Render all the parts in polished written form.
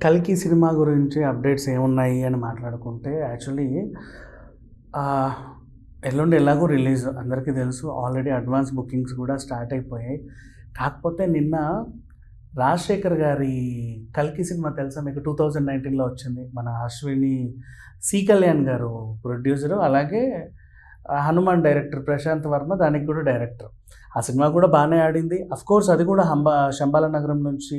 కల్కి సినిమా గురించి అప్డేట్స్ ఏమున్నాయి అని మాట్లాడుకుంటే యాక్చువల్లీ ఎల్లుండి ఎలాగో రిలీజ్ అందరికీ తెలుసు. ఆల్రెడీ అడ్వాన్స్ బుకింగ్స్ కూడా స్టార్ట్ అయిపోయాయి. కాకపోతే నిన్న రాజశేఖర్ గారి కల్కి సినిమా తెలుసా మీకు? 2019లో వచ్చింది. మన అశ్విని సి కళ్యాణ్ గారు ప్రొడ్యూసరు, అలాగే హనుమాన్ డైరెక్టర్ ప్రశాంత్ వర్మ దానికి కూడా డైరెక్టర్. ఆ సినిమా కూడా బాగానే ఆడింది. అఫ్కోర్స్ అది కూడా శంబాల నగరం నుంచి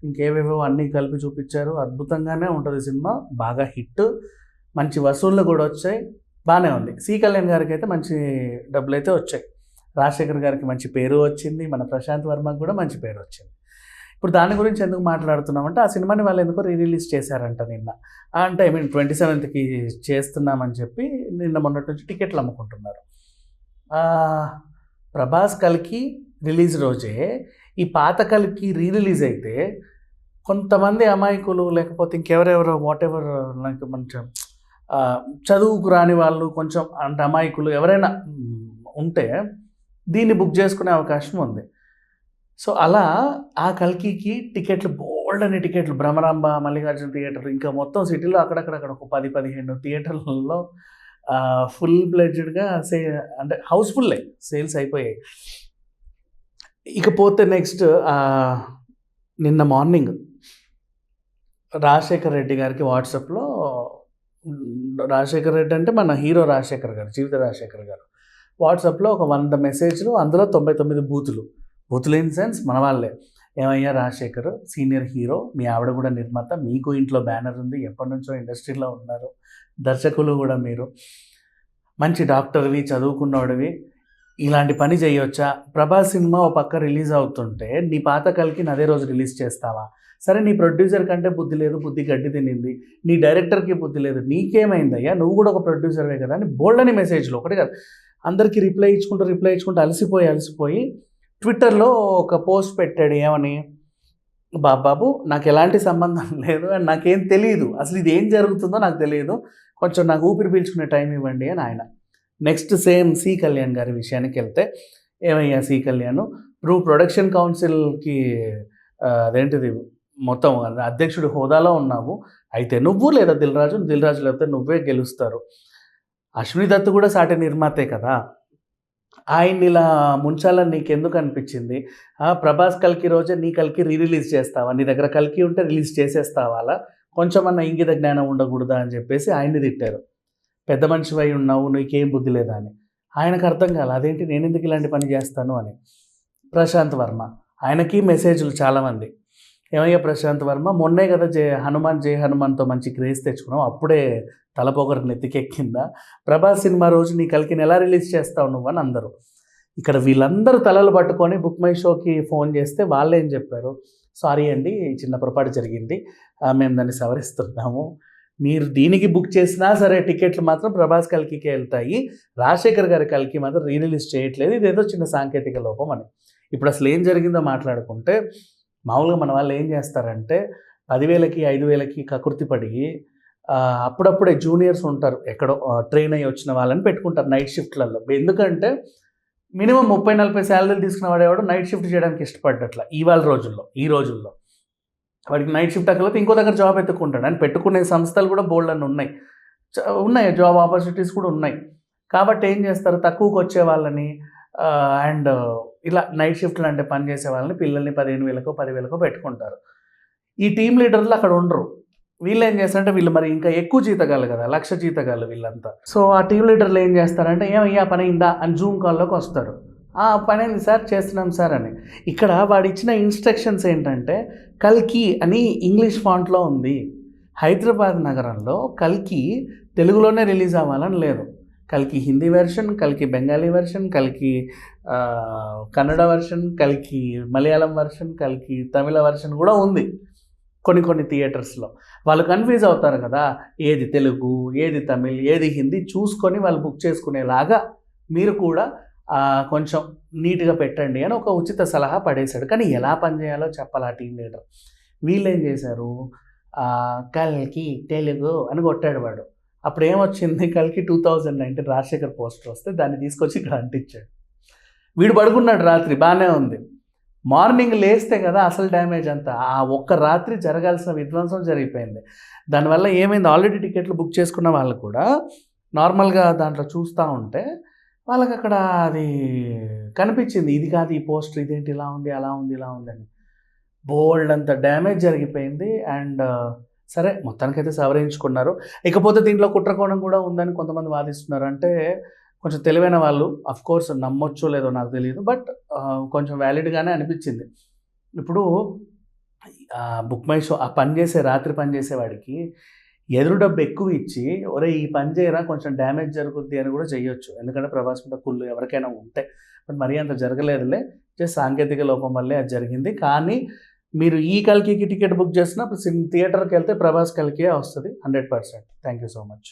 ఇంకేవేవో అన్నీ కలిపి చూపించారు. అద్భుతంగానే ఉంటుంది సినిమా, బాగా హిట్, మంచి వసూళ్ళు కూడా వచ్చాయి, బాగానే ఉంది. సి కళ్యాణ్ గారికి అయితే మంచి డబ్బులు అయితే వచ్చాయి. రాజశేఖర్ గారికి మంచి పేరు వచ్చింది, మన ప్రశాంత్ వర్మకి కూడా మంచి పేరు వచ్చింది. ఇప్పుడు దాని గురించి ఎందుకు మాట్లాడుతున్నామంటే, ఆ సినిమాని వాళ్ళు ఎందుకో రిలీజ్ చేశారంట నిన్న. అంటే 27కి చేస్తున్నామని చెప్పి నిన్న మొన్నటి నుంచి టికెట్లు అమ్ముకుంటున్నారు. ప్రభాస్ కల్కి రిలీజ్ రోజే ఈ పాత కల్కి రిలీజ్ అయితే కొంతమంది అమాయకులు, లేకపోతే ఇంకెవరెవరో వాటెవర్, నాకు కొంచెం చదువుకు రాని వాళ్ళు, కొంచెం అంటే అమాయకులు ఎవరైనా ఉంటే దీన్ని బుక్ చేసుకునే అవకాశం ఉంది. సో అలా ఆ కల్కికి టికెట్లు, బోల్డ్ అనే టికెట్లు, భ్రమరాంబ, మల్లికార్జున థియేటర్, ఇంకా మొత్తం సిటీలో అక్కడక్కడ ఒక 10-15 థియేటర్లలో ఫుల్ ప్లెడ్జ్డ్గా అంటే హౌస్ఫుల్లే సేల్స్ అయిపోయాయి. ఇకపోతే నెక్స్ట్ నిన్న మార్నింగ్ రాజశేఖర్ రెడ్డి గారికి వాట్సాప్లో, రాజశేఖర్ రెడ్డి అంటే మన హీరో రాజశేఖర్ గారు, జీవిత రాజశేఖర్ గారు, వాట్సాప్లో ఒక 100 మెసేజ్లు, అందులో 99 బూతులు ఇన్ సెన్స్ మన వాళ్ళే. ఏమయ్యా రాజశేఖర్, సీనియర్ హీరో, మీ ఆవిడ కూడా నిర్మాత, మీకు ఇంట్లో బ్యానర్ ఉంది, ఎప్పటి నుంచో ఇండస్ట్రీలో ఉన్నారు, దర్శకులు కూడా మీరు, మంచి డాక్టర్వి, చదువుకున్నవాడివి, ఇలాంటి పని చేయొచ్చా? ప్రభాస్ సినిమా ఓ పక్క రిలీజ్ అవుతుంటే నీ పాత కల్కి అదే రోజు రిలీజ్ చేస్తావా? సరే, నీ ప్రొడ్యూసర్ కంటే బుద్ధి లేదు, బుద్ధి గడ్డి తినింది, నీ డైరెక్టర్కి బుద్ధి లేదు, నీకేమైందయ్యా? నువ్వు కూడా ఒక ప్రొడ్యూసర్వే కదా అని బోల్డ్ అని మెసేజ్లు, ఒకటి కాదు, అందరికీ రిప్లై ఇచ్చుకుంటూ అలసిపోయి ట్విట్టర్లో ఒక పోస్ట్ పెట్టాడు. ఏమని? బాబు, నాకు ఎలాంటి సంబంధం లేదు అండ్ నాకేం తెలియదు, అసలు ఇది ఏం జరుగుతుందో నాకు తెలియదు, కొంచెం నాకు ఊపిరి పీల్చుకునే టైం ఇవ్వండి అని ఆయన. నెక్స్ట్ సేమ్ సి కళ్యాణ్ గారి విషయానికి వెళ్తే, ఏమయ్యా సి కళ్యాణ్, నువ్వు ప్రొడక్షన్ కౌన్సిల్కి అదేంటిది మొత్తం అధ్యక్షుడి హోదాలో ఉన్నావు, అయితే నువ్వు లేదా దిల్ రాజు లేకపోతే నువ్వే గెలుస్తారు. అశ్విని దత్ కూడా సాటి నిర్మాతే కదా, ఆయన్ని ఇలా ముంచాలని నీకెందుకు అనిపించింది? ప్రభాస్ కల్కి రోజే నీ కల్కి రిలీజ్ చేస్తావా? నీ దగ్గర కల్కి ఉంటే రిలీజ్ చేసేస్తావా? అలా కొంచెమన్నా ఇంగిత జ్ఞానం ఉండకూడదా అని చెప్పేసి ఆయన్ని తిట్టారు. పెద్ద మనిషివై ఉన్నావు, నీకేం బుద్ధి లేదా అని. ఆయనకు అర్థం కాదు, అదేంటి నేను ఎందుకు ఇలాంటి పని చేస్తాను అని. ప్రశాంత్ వర్మ, ఆయనకి మెసేజ్లు చాలామంది. ఏమయ్యా ప్రశాంత్ వర్మ, మొన్నే కదా జై హనుమాన్తో మంచి క్రేజ్ తెచ్చుకున్నావు, అప్పుడే తలపోకరు నెత్తికెక్కిందా? ప్రభాస్ సినిమా రోజు నీ కల్కిని ఎలా రిలీజ్ చేస్తావు నువ్వు అని అందరూ. ఇక్కడ వీళ్ళందరూ తలలు పట్టుకొని బుక్ మై షోకి ఫోన్ చేస్తే వాళ్ళు ఏం చెప్పారు? సారీ అండి, చిన్న పొరపాటు జరిగింది, మేము దాన్ని సవరిస్తున్నాము, మీరు దీనికి బుక్ చేసినా సరే టికెట్లు మాత్రం ప్రభాస్ కల్కికే వెళ్తాయి, రాజశేఖర్ గారి కల్కి మాత్రం రిలీజ్ చేయట్లేదు, ఇదేదో చిన్న సాంకేతిక లోపం అని. ఇప్పుడు అసలు ఏం జరిగిందో మాట్లాడుకుంటే, మామూలుగా మన వాళ్ళు ఏం చేస్తారంటే 10,000కి 5,000కి కకృతి పడి అప్పుడప్పుడే జూనియర్స్ ఉంటారు, ఎక్కడో ట్రైన్ అయ్యి వచ్చిన వాళ్ళని పెట్టుకుంటారు నైట్ షిఫ్ట్లలో. ఎందుకంటే మినిమం 30-40 శాలరీలు తీసుకున్న వాడేవాడు నైట్ షిఫ్ట్ చేయడానికి ఇష్టపడ్డట్ల ఈ రోజుల్లో వాడికి నైట్ షిఫ్ట్ అక్కర్లేదు, ఇంకో దగ్గర జాబ్ ఎత్తుకుంటాడు అని పెట్టుకునే సంస్థలు కూడా బోల్డ్ అని ఉన్నాయి, జాబ్ ఆపర్చునిటీస్ కూడా ఉన్నాయి. కాబట్టి ఏం చేస్తారు, తక్కువకి వచ్చే వాళ్ళని అండ్ ఇలా నైట్ షిఫ్ట్లు అంటే పని చేసే వాళ్ళని, పిల్లల్ని 15,000కో 10,000కో పెట్టుకుంటారు. ఈ టీమ్ లీడర్లు అక్కడ ఉండరు. వీళ్ళు ఏం చేస్తారంటే, వీళ్ళు మరి ఇంకా ఎక్కువ జీతగాళ్ళు కదా, 1,00,000 జీతగాళ్ళు వీళ్ళంతా. సో ఆ టీమ్ లీడర్లు ఏం చేస్తారంటే, ఏమయ్యా పని అయిందా అని జూమ్ కాల్లోకి వస్తారు. పని అయింది సార్, చేస్తున్నాం సార్ అని. ఇక్కడ వాడు ఇచ్చిన ఇన్స్ట్రక్షన్స్ ఏంటంటే, కల్కి అని ఇంగ్లీష్ ఫాంట్లో ఉంది. హైదరాబాద్ నగరంలో కల్కి తెలుగులోనే రిలీజ్ అవ్వాలని లేదు. కల్కి హిందీ వెర్షన్, కల్కి బెంగాలీ వెర్షన్, కల్కి కన్నడ వెర్షన్, కల్కి మలయాళం వెర్షన్, కల్కి తమిళ వెర్షన్ కూడా ఉంది కొన్ని థియేటర్స్లో. వాళ్ళు కన్ఫ్యూజ్ అవుతారు కదా, ఏది తెలుగు, ఏది తమిళ్, ఏది హిందీ చూసుకొని వాళ్ళు బుక్ చేసుకునేలాగా మీరు కూడా కొంచెం నీట్గా పెట్టండి అని ఒక ఉచిత సలహా పడేశాడు. కానీ ఎలా పనిచేయాలో చెప్పాలి ఆ టీం లీడర్. వీళ్ళు ఏం చేశారు, కల్కి తెలుగు అని కొట్టాడు వాడు. అప్పుడు ఏమొచ్చింది, కల్కి 2019 రాజశేఖర్ పోస్టర్ వస్తే దాన్ని తీసుకొచ్చి ఇక్కడ అంటించాడు. వీడు పడుకున్నాడు రాత్రి, బాగానే ఉంది. మార్నింగ్ లేస్తే కదా అసలు డ్యామేజ్ అంతా. ఆ ఒక్క రాత్రి జరగాల్సిన విధ్వంసం జరిగిపోయింది. దానివల్ల ఏమైంది, ఆల్రెడీ టికెట్లు బుక్ చేసుకున్న వాళ్ళు కూడా నార్మల్‌గా దాంట్లో చూస్తా ఉంటే వాళ్ళకక్కడ అది కనిపించింది. ఇది కాదు ఈ పోస్టర్, ఇదేంటి ఇలా ఉంది, అలా ఉంది, ఇలా ఉందని. బోలెడంత డ్యామేజ్ జరిగిపోయింది. అండ్ సరే మొత్తానికైతే సవరించుకున్నారు. ఇకపోతే దీంట్లో కుట్రకోణం కూడా ఉందని కొంతమంది వాదిస్తున్నారు. అంటే కొంచెం తెలివైన వాళ్ళు, అఫ్‌కోర్స్ నమ్మొచ్చో లేదో నాకు తెలీదు. బట్ కొంచెం వ్యాలిడ్‌గానే అనిపించింది. ఇప్పుడు బుక్ మై షో ఆ రాత్రి పని చేసేవాడికి ఎదురు డబ్బు ఎక్కువ ఇచ్చి, ఒరేయ్ ఈ పని చేయరా కొంచెం డ్యామేజ్ జరుగుద్ది అని కూడా చేయొచ్చు. ఎందుకంటే ప్రభాస్ మీద కుళ్ళు ఎవరికైనా ఉంటాయి. బట్ మరీ అంత జరగలేదులే. జస్ట్ సాంకేతిక లోపం వల్లే అది జరిగింది. కానీ మీరు ఈ కల్కికి టికెట్ బుక్ చేసినా థియేటర్‌కి వెళ్తే ప్రభాస్ కల్కియే వస్తది 100%. Thank you so much.